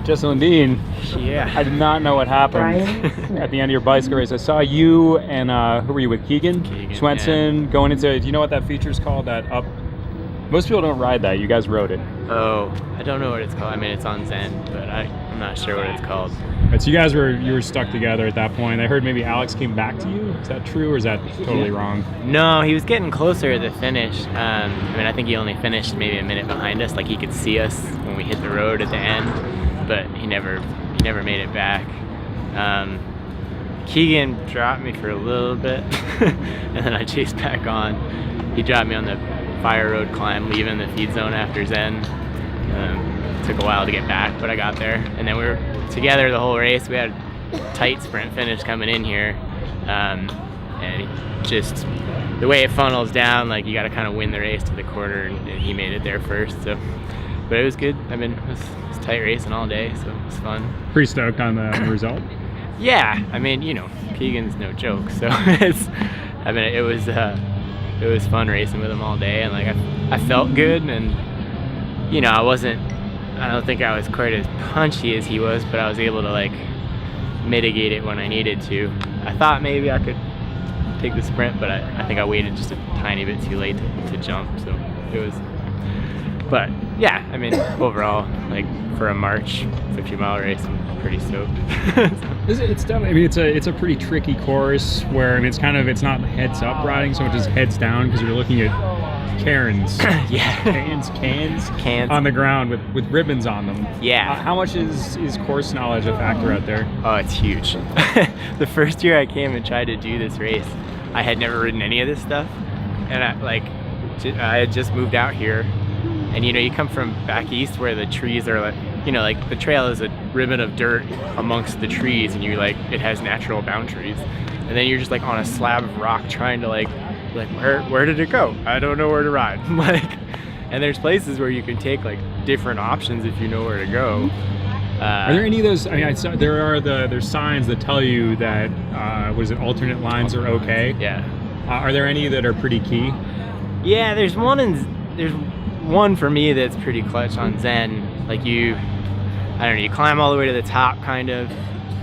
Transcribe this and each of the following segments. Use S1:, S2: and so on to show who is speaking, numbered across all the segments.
S1: Just Lindine.
S2: Yeah.
S1: I did not know what happened at the end of your bicycle race. I saw you and who were you with? Keegan Swenson going into. Do you know what that feature's called? That up. Most people don't ride that. You guys rode it.
S2: Oh, I don't know what it's called. I mean, it's on Zen, but I'm not sure what it's called.
S1: Right, so you were stuck together at that point. I heard maybe Alex came back to you. Is that true, or is that totally wrong?
S2: No, he was getting closer at the finish. I mean, I think he only finished maybe a minute behind us. Like he could see us when we hit the road at the end, but he never made it back. Keegan dropped me for a little bit, and then I chased back on. He dropped me on the fire road climb, leaving the feed zone after Zen. Took a while to get back, but I got there. And then we were together the whole race. We had a tight sprint finish coming in here. And just the way it funnels down, like you got to kind of win the race to the quarter, and he made it there first. So, but it was good. I mean, it was tight racing all day, so it was fun.
S1: Pretty stoked on the result.
S2: Yeah, I mean, you know, Keegan's no joke, so it was fun racing with him all day, and like I felt good, and you know, I don't think I was quite as punchy as he was, but I was able to like mitigate it when I needed to. I thought maybe I could take the sprint, but I think I waited just a tiny bit too late to jump, so it was. But yeah, I mean, overall, like for a March 50-mile race, I'm pretty stoked.
S1: It's definitely. I mean, it's a pretty tricky course where I mean, it's not heads up riding so much as heads down because you're looking at cairns, cans on the ground with ribbons on them.
S2: Yeah.
S1: How much is course knowledge a factor out there?
S2: Oh, it's huge. The first year I came and tried to do this race, I had never ridden any of this stuff, and I had just moved out here. And you know, you come from back east where the trees are like, you know, like the trail is a ribbon of dirt amongst the trees, and you like, it has natural boundaries. And then you're just like on a slab of rock trying to like where did it go? I don't know where to ride. And there's places where you can take like different options if you know where to go.
S1: Are there any of those? I mean, I saw there's signs that tell you that alternate lines are okay.
S2: Yeah.
S1: Are there any that are pretty key?
S2: Yeah, there's one for me that's pretty clutch on Zen. Like you climb all the way to the top kind of,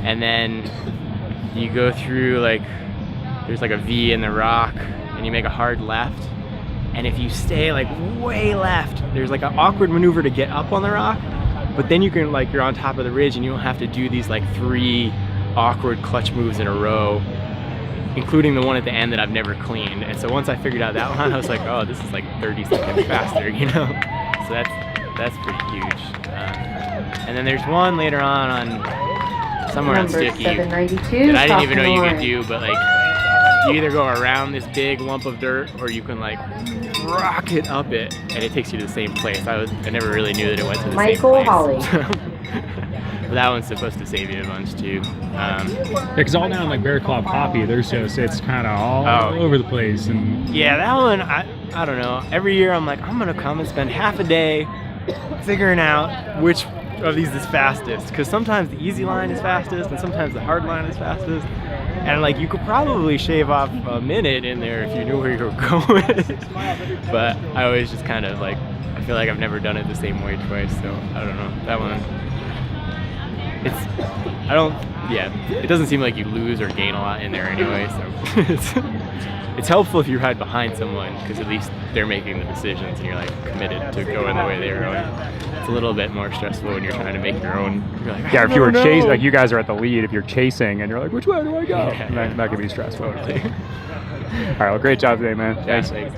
S2: and then you go through like, there's like a V in the rock, and you make a hard left. And if you stay like way left, there's like an awkward maneuver to get up on the rock, but then you can like, you're on top of the ridge and you don't have to do these like 3 awkward clutch moves in a row, including the one at the end that I've never cleaned. And so once I figured out that one, I was like, oh, this is like 30 seconds faster, you know? So that's pretty huge. And then there's one later on somewhere on Sticky that I didn't even know you could do, but like you either go around this big lump of dirt or you can like rocket up it, and it takes you to the same place. I never really knew that it went to the same place.
S3: Holly.
S2: But that one's supposed to save you a bunch too.
S1: Yeah, because all down like Bear Claw Poppy, it's kind of all over the place. And
S2: yeah, that one, I don't know. Every year I'm like, I'm gonna come and spend half a day figuring out which of these is fastest, because sometimes the easy line is fastest and sometimes the hard line is fastest, and like you could probably shave off a minute in there if you knew where you were going. But I always just kind of like, I feel like I've never done it the same way twice, so I don't know. That one, it doesn't seem like you lose or gain a lot in there anyway, so it's helpful if you ride behind someone, because at least they're making the decisions and you're like committed to going the way they're going. It's a little bit more stressful when you're trying to make your own. You're like,
S1: yeah, if you were chasing, like you guys are at the lead, if you're chasing and you're like, which way do I go?
S2: Yeah.
S1: That could be stressful.
S2: Totally.
S1: All right, well, great job today, man.
S2: Yeah,
S1: Thanks.